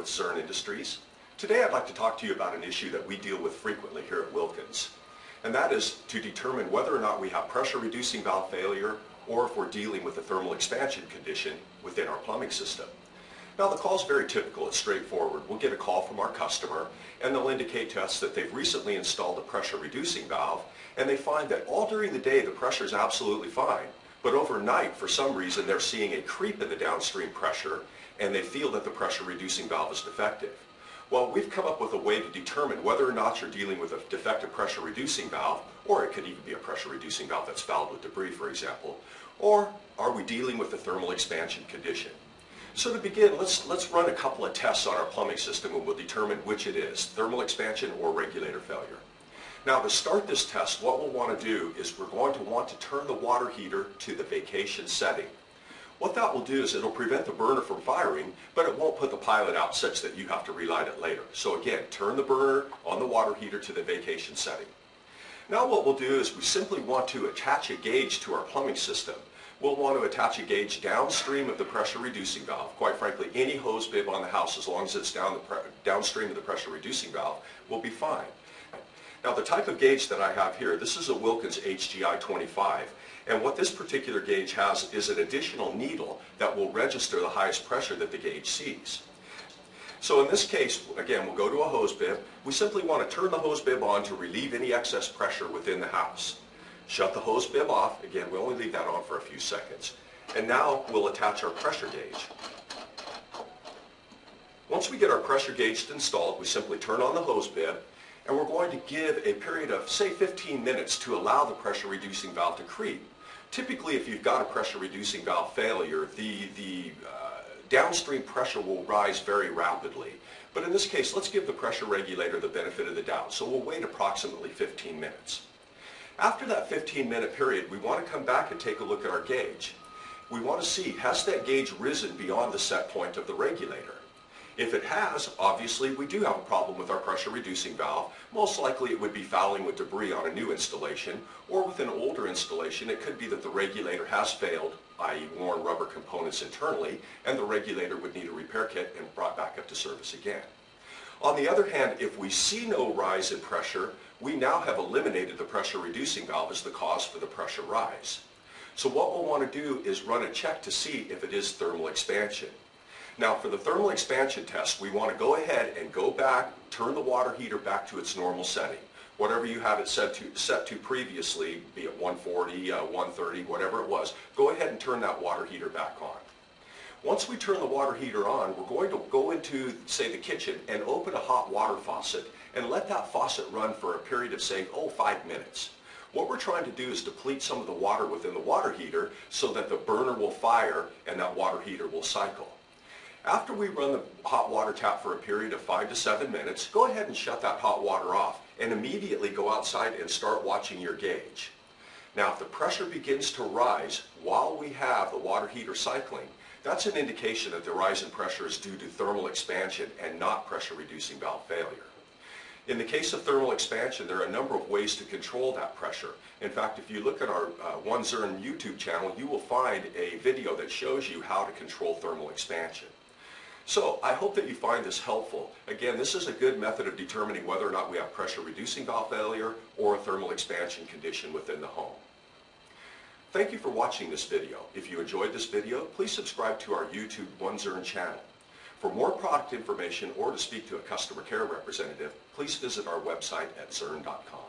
Zern Industries. Today I'd like to talk to you about an issue that we deal with frequently here at Wilkins, and that is to determine whether or not we have pressure reducing valve failure or if we're dealing with a thermal expansion condition within our plumbing system. Now the call is very typical, it's straightforward. We'll get a call from our customer and they'll indicate to us that they've recently installed a pressure reducing valve and they find that all during the day the pressure is absolutely fine, but overnight for some reason they're seeing a creep in the downstream pressure and they feel that the pressure reducing valve is defective. Well, we've come up with a way to determine whether or not you're dealing with a defective pressure reducing valve, or it could even be a pressure reducing valve that's fouled with debris, for example, or are we dealing with a thermal expansion condition? So to begin, let's run a couple of tests on our plumbing system and we'll determine which it is, thermal expansion or regulator failure. Now to start this test, what we'll want to do is we're going to want to turn the water heater to the vacation setting. What that will do is it'll prevent the burner from firing, but it won't put the pilot out such that you have to relight it later. So again, turn the burner on the water heater to the vacation setting. Now what we'll do is we simply want to attach a gauge to our plumbing system. We'll want to attach a gauge downstream of the pressure reducing valve. Quite frankly, any hose bib on the house, as long as it's downstream of the pressure reducing valve, will be fine. Now the type of gauge that I have here, this is a Wilkins HGI 25. And what this particular gauge has is an additional needle that will register the highest pressure that the gauge sees. So in this case, again, we'll go to a hose bib. We simply want to turn the hose bib on to relieve any excess pressure within the house. Shut the hose bib off. Again, we only leave that on for a few seconds. And now we'll attach our pressure gauge. Once we get our pressure gauge installed, we simply turn on the hose bib, and we're going to give a period of, say, 15 minutes to allow the pressure reducing valve to creep. Typically, if you've got a pressure reducing valve failure, the downstream pressure will rise very rapidly. But in this case, let's give the pressure regulator the benefit of the doubt. So we'll wait approximately 15 minutes. After that 15-minute period, we want to come back and take a look at our gauge. We want to see, has that gauge risen beyond the set point of the regulator? If it has, obviously we do have a problem with our pressure reducing valve. Most likely it would be fouling with debris on a new installation, or with an older installation it could be that the regulator has failed, i.e. worn rubber components internally, and the regulator would need a repair kit and brought back up to service again. On the other hand, if we see no rise in pressure, we now have eliminated the pressure reducing valve as the cause for the pressure rise. So what we'll want to do is run a check to see if it is thermal expansion. Now for the thermal expansion test, we want to go ahead and go back, turn the water heater back to its normal setting. Whatever you have it set to previously, be it 140, 130, whatever it was, go ahead and turn that water heater back on. Once we turn the water heater on, we're going to go into, say, the kitchen and open a hot water faucet and let that faucet run for a period of, say, 5 minutes. What we're trying to do is deplete some of the water within the water heater so that the burner will fire and that water heater will cycle. After we run the hot water tap for a period of 5 to 7 minutes, go ahead and shut that hot water off and immediately go outside and start watching your gauge. Now if the pressure begins to rise while we have the water heater cycling, that's an indication that the rise in pressure is due to thermal expansion and not pressure reducing valve failure. In the case of thermal expansion, there are a number of ways to control that pressure. In fact, if you look at our One Zern YouTube channel, you will find a video that shows you how to control thermal expansion. So I hope that you find this helpful. Again, this is a good method of determining whether or not we have pressure reducing valve failure or a thermal expansion condition within the home. Thank you for watching this video. If you enjoyed this video, please subscribe to our YouTube One Zern channel. For more product information or to speak to a customer care representative, please visit our website at zern.com.